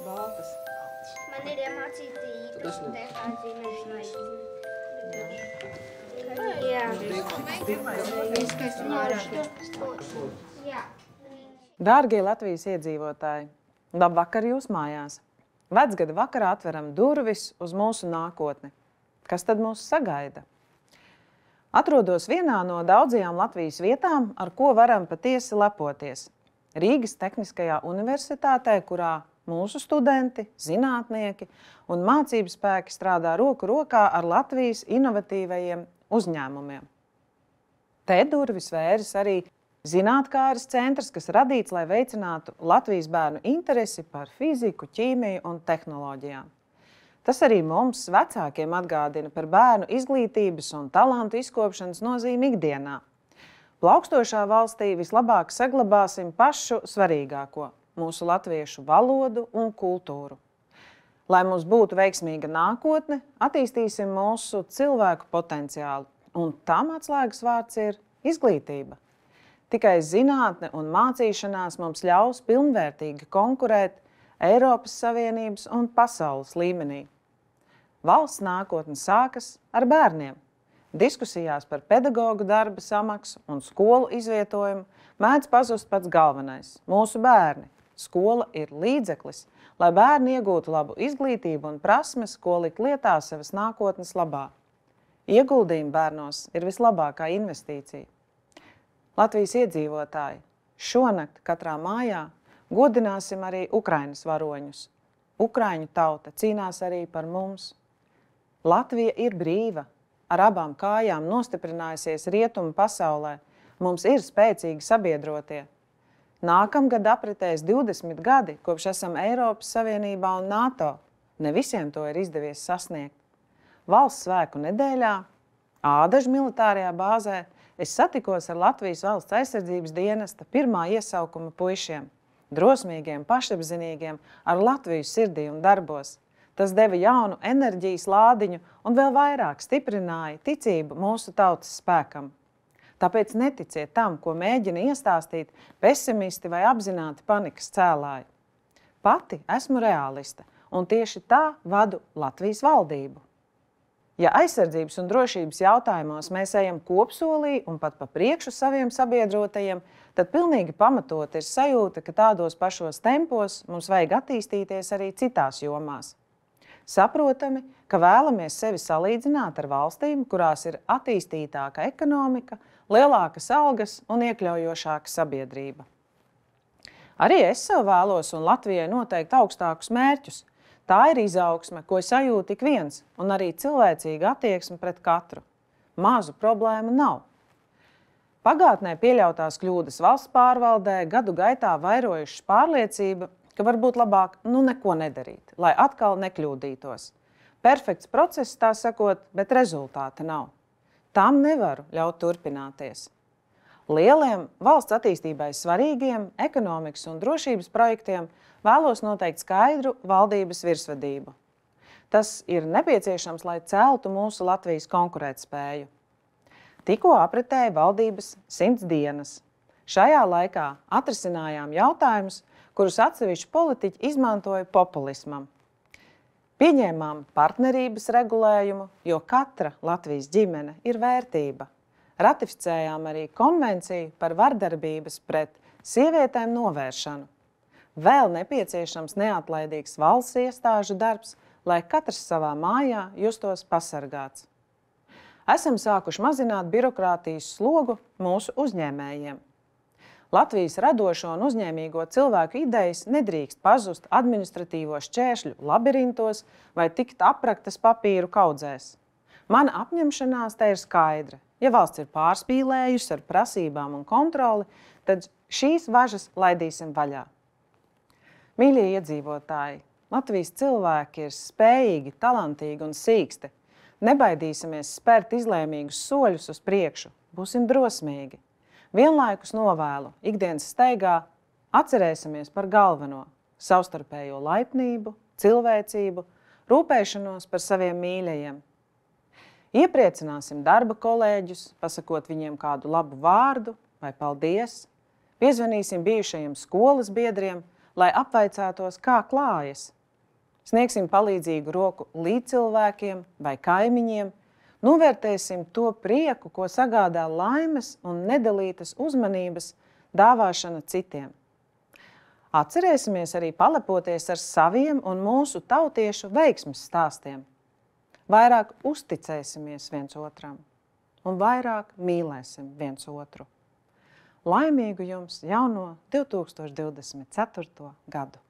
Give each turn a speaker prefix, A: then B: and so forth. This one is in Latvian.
A: Baltas.
B: Man ir iemācīti īpaši kā zīmēšanai. Jā. Jā.
A: Dārgie Latvijas iedzīvotāji, labvakar jūs mājās! Vecgada vakarā atveram durvis uz mūsu nākotni. Kas tad mūs sagaida? Atrodos vienā no daudzajām Latvijas vietām, ar ko varam patiesi lepoties. Rīgas Tehniskajā universitātē, kurā mūsu studenti, zinātnieki un mācību spēki strādā roku rokā ar Latvijas inovatīvajiem uzņēmumiem. Te durvis vēras arī zinātkāres centrs, kas radīts, lai veicinātu Latvijas bērnu interesi par fiziku, ķīmiju un tehnoloģijām. Tas arī mums, vecākiem, atgādina par bērnu izglītības un talantu izkopšanas nozīmi ikdienā. Plaukstošā valstī vislabāk saglabāsim pašu svarīgāko – mūsu latviešu valodu un kultūru. Lai mums būtu veiksmīga nākotne, attīstīsim mūsu cilvēku potenciālu, un tam atslēgas vārds ir izglītība. Tikai zinātne un mācīšanās mums ļaus pilnvērtīgi konkurēt Eiropas Savienības un pasaules līmenī. Valsts nākotne sākas ar bērniem. Diskusijās par pedagogu darba samaksu un skolu izvietojumu mēdz pazust pats galvenais – mūsu bērni. Skola ir līdzeklis, lai bērni iegūtu labu izglītību un prasmes, ko likt lietā savas nākotnes labā. Ieguldījumi bērnos ir vislabākā investīcija. Latvijas iedzīvotāji, šonakt katrā mājā godināsim arī Ukrainas varoņus. Ukraiņu tauta cīnās arī par mums. Latvija ir brīva, ar abām kājām nostiprinājusies rietumu pasaulē. Mums ir spēcīgi sabiedrotie. Nākamgad apritēs 20 gadi, kopš esam Eiropas Savienībā un NATO. Ne visiem to ir izdevies sasniegt. Valsts svētku nedēļā, Ādažu militārajā bāzē, es satikos ar Latvijas valsts aizsardzības dienesta pirmā iesaukuma puišiem, drosmīgiem, pašapzinīgiem, ar Latviju sirdī un darbos. Tas deva jaunu enerģijas lādiņu un vēl vairāk stiprināja ticību mūsu tautas spēkam. Tāpēc neticiet tam, ko mēģina iestāstīt pesimisti vai apzināti panikas cēlāji. Pati esmu realiste, un tieši tā vadu Latvijas valdību. Ja aizsardzības un drošības jautājumos mēs ejam kopsolī un pat pa priekšu saviem sabiedrotajiem, tad pilnīgi pamatot ir sajūta, ka tādos pašos tempos mums vajag attīstīties arī citās jomās. Saprotami, ka vēlamies sevi salīdzināt ar valstīm, kurās ir attīstītāka ekonomika, lielākas algas un iekļaujošāka sabiedrība. Arī es sev vēlos un Latvijai noteikti augstākus mērķus. Tā ir izaugsme, ko sajūt ik viens, un arī cilvēcīga attieksme pret katru. Mazu problēmu nav. Pagātnē pieļautās kļūdas valsts pārvaldē gadu gaitā vairojušas pārliecība, ka varbūt labāk neko nedarīt, lai atkal nekļūdītos. Perfekts process, tā sakot, bet rezultāta nav. Tam nevaru ļaut turpināties. Lieliem valsts attīstībai svarīgiem ekonomikas un drošības projektiem vēlos noteikt skaidru valdības virsvadību. Tas ir nepieciešams, lai celtu mūsu Latvijas konkurētspēju. Tikko apritēja valdības 100 dienas. Šajā laikā atrisinājām jautājumus, kurus atsevišķi politiķi izmantoja populismam. Pieņēmām partnerības regulējumu, jo katra Latvijas ģimene ir vērtība. Ratificējām arī konvenciju par vardarbības pret sievietēm novēršanu. Vēl nepieciešams neatlaidīgs valsts iestāžu darbs, lai katrs savā mājā justos pasargāts. Esam sākuši mazināt birokrātijas slogu mūsu uzņēmējiem. Latvijas radošo un uzņēmīgo cilvēku idejas nedrīkst pazust administratīvo šķēršļu labirintos vai tikt apraktas papīru kaudzēs. Mana apņemšanās te ir skaidra. Ja valsts ir pārspīlējusi ar prasībām un kontroli, tad šīs važas laidīsim vaļā. Mīļie iedzīvotāji, Latvijas cilvēki ir spējīgi, talantīgi un sīksti. Nebaidīsimies spērt izlēmīgus soļus uz priekšu, būsim drosmīgi. Vienlaikus novēlu ikdienas steigā atcerēsimies par galveno – savstarpējo laipnību, cilvēcību, rūpēšanos par saviem mīļajiem. Iepriecināsim darba kolēģus, pasakot viņiem kādu labu vārdu vai paldies. Piezvanīsim bijušajiem skolas biedriem, lai apvaicātos, kā klājas. Sniegsim palīdzīgu roku līdzcilvēkiem vai kaimiņiem, novērtēsim to prieku, ko sagādā laimes un nedalītas uzmanības dāvāšana citiem. Atcerēsimies arī palepoties ar saviem un mūsu tautiešu veiksmes stāstiem. Vairāk uzticēsimies viens otram un vairāk mīlēsim viens otru. Laimīgu jums jauno 2024. gadu!